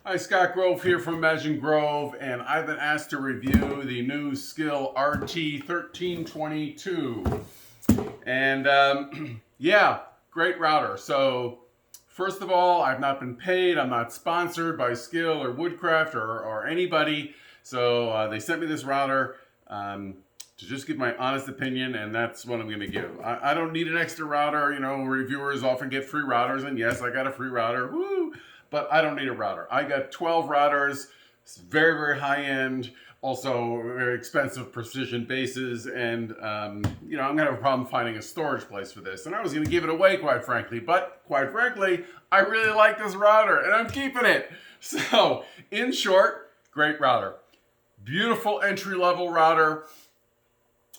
Hi, Scott Grove here from ImagineGrove, and I've been asked to review the new Skil RT1322. And yeah, great router. So first of all, I've not been paid. I'm not sponsored by Skil or Woodcraft or anybody. So they sent me this router to just give my honest opinion, and that's what I'm going to give. I don't need an extra router. You know, reviewers often get free routers, and yes, I got a free router. Woo! But I don't need a router. I got 12 routers. It's very, very high end. Also very expensive precision bases. And, you know, I'm going to have a problem finding a storage place for this. And I was going to give it away, quite frankly. But quite frankly, I really like this router and I'm keeping it. So in short, great router. Beautiful entry-level router.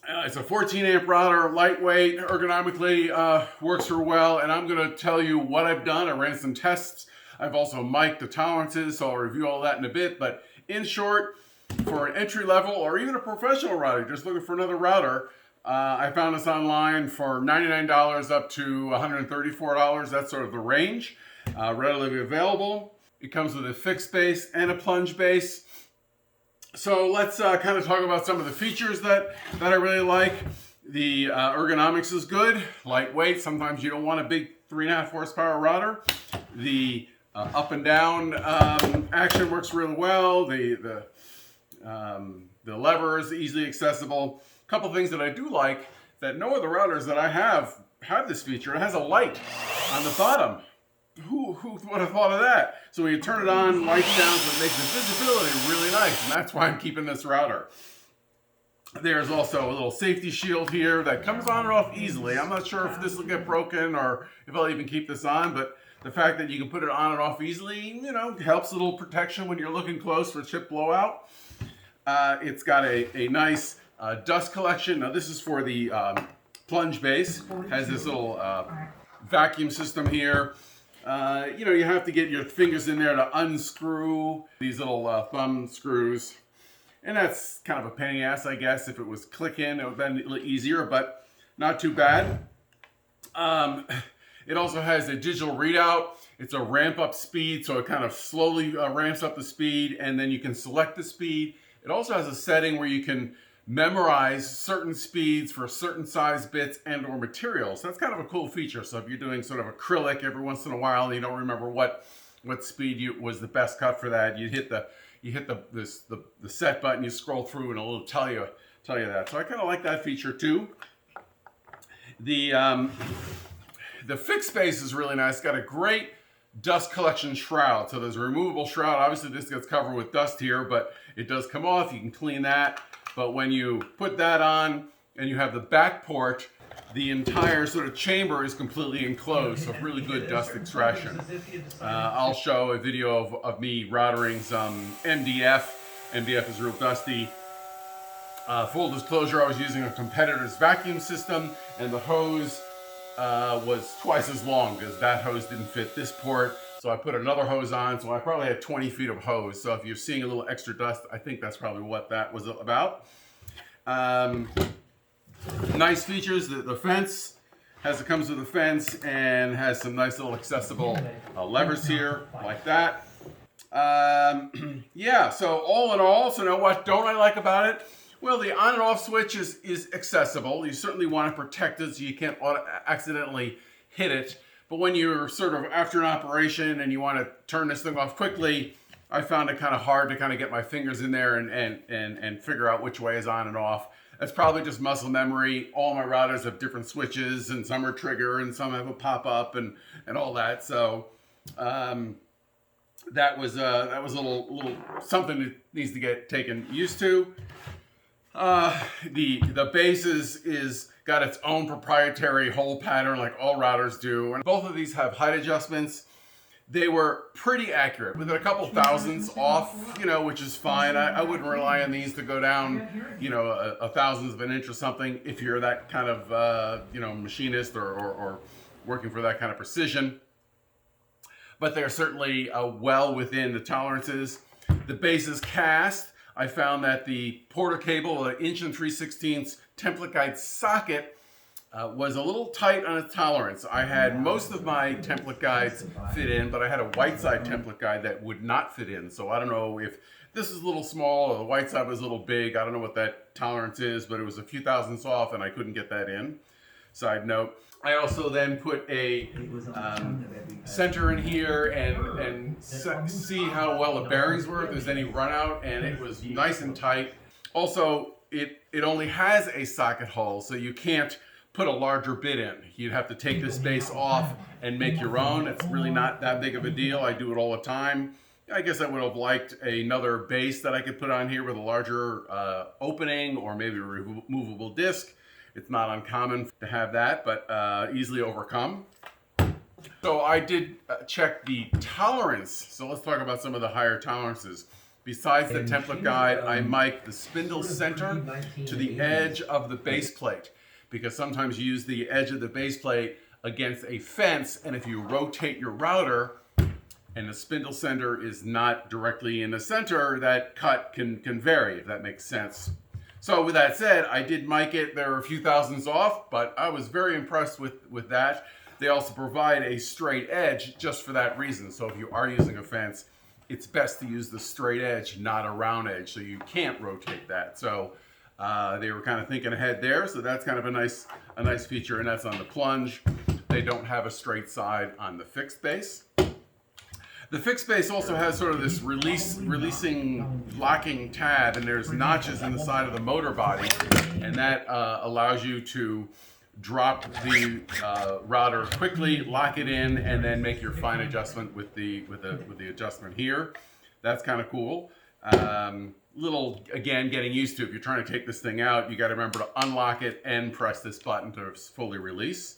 It's a 14 amp router, lightweight, ergonomically works her well. And I'm going to tell you what I've done. I ran some tests. I've also mic'd the tolerances, so I'll review all that in a bit. But in short, for an entry level or even a professional router, just looking for another router, I found this online for $99 up to $134. That's sort of the range. Readily available. It comes with a fixed base and a plunge base. So let's kind of talk about some of the features that I really like. The ergonomics is good, lightweight. Sometimes you don't want a big 3.5 horsepower router. The up and down action works really well. The lever is easily accessible. A couple things that I do like that no other routers that I have this feature. It has a light on the bottom. Who would have thought of that? So when you turn it on, lights down, so it makes the visibility really nice, and that's why I'm keeping this router. There's also a little safety shield here that comes on and off easily. I'm not sure if this will get broken or if I'll even keep this on, but the fact that you can put it on and off easily, you know, helps a little protection when you're looking close for chip blowout. It's got a nice dust collection. Now this is for the plunge base. Has this little vacuum system here. You know, you have to get your fingers in there to unscrew these little thumb screws. And that's kind of a pain in the ass, I guess. If it was click in, it would have been a little easier, but not too bad. It also has a digital readout. It's a ramp up speed, so it kind of slowly ramps up the speed, and then you can select the speed. It also has a setting where you can memorize certain speeds for certain size bits and or materials. That's kind of a cool feature. So if you're doing sort of acrylic every once in a while and you don't remember what speed was the best cut for that, you hit the set button, you scroll through, and it'll tell you that. So I kind of like that feature too. The fixed base is really nice. It's got a great dust collection shroud. So there's a removable shroud. Obviously this gets covered with dust here, but it does come off. You can clean that. But when you put that on and you have the back port, the entire sort of chamber is completely enclosed. So really good dust extraction. I'll show a video of me routering some MDF. MDF is real dusty. Full disclosure, I was using a competitor's vacuum system, and the hose was twice as long because that hose didn't fit this port. So I put another hose on, so I probably had 20 feet of hose. So if you're seeing a little extra dust, I think that's probably what that was about. Nice features, the fence comes with a fence and has some nice little accessible levers here, like that. Yeah, so all in all, so now what don't I like about it? Well, the on and off switch is accessible. You certainly want to protect it so you can't accidentally hit it. But when you're sort of after an operation and you want to turn this thing off quickly, I found it kind of hard to kind of get my fingers in there and figure out which way is on and off. That's probably just muscle memory. All my routers have different switches, and some are trigger and some have a pop-up and all that. So that was a little something that needs to get taken used to. The base is got its own proprietary hole pattern like all routers do. And both of these have height adjustments. They were pretty accurate, with a couple thousandths off, you know, which is fine. I wouldn't rely on these to go down, you know, a thousandth of an inch or something if you're that kind of, you know, machinist or working for that kind of precision. But they're certainly well within the tolerances. The base is cast. I found that the Porter cable, the 1 3/16" template guide socket, was a little tight on its tolerance. I had most of my template guides fit in, but I had a white side template guide that would not fit in. So I don't know if this is a little small or the white side was a little big. I don't know what that tolerance is, but it was a few thousandths off and I couldn't get that in. Side note. I also then put a center in here and see how well the bearings were, if there's any run out, and it was nice and tight. Also, it only has a socket hole, so you can't put a larger bit in. You'd have to take this base off and make your own. It's really not that big of a deal. I do it all the time. I guess I would have liked another base that I could put on here with a larger opening or maybe a removable disc. It's not uncommon to have that, but easily overcome. So I did check the tolerance. So let's talk about some of the higher tolerances. Besides the template guide, I mic the spindle center to the edge of the base plate, because sometimes you use the edge of the base plate against a fence, and if you rotate your router and the spindle center is not directly in the center, that cut can vary, if that makes sense. So with that said, I did mic it. There were a few thousandths off, but I was very impressed with that. They also provide a straight edge just for that reason. So if you are using a fence, it's best to use the straight edge, not a round edge, so you can't rotate that. So they were kind of thinking ahead there. So that's kind of a nice feature, and that's on the Plunge. They don't have a straight side on the fixed base. The fixed base also has sort of this releasing locking tab, and there's notches in the side of the motor body, and that allows you to drop the router quickly, lock it in, and then make your fine adjustment with the adjustment here. That's kind of cool. Little, again, getting used to. If you're trying to take this thing out, you got to remember to unlock it and press this button to fully release.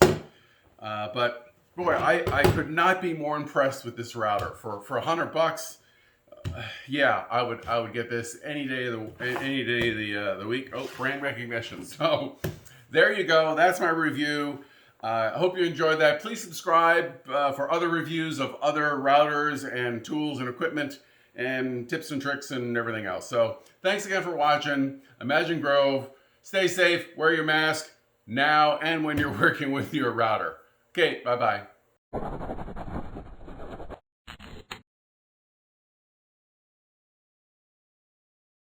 But boy, I could not be more impressed with this router. For $100, yeah, I would get this any day of the week. Oh, brand recognition. So there you go. That's my review. I hope you enjoyed that. Please subscribe for other reviews of other routers and tools and equipment and tips and tricks and everything else. So thanks again for watching. ImagineGrove. Stay safe. Wear your mask now and when you're working with your router. Okay, bye-bye.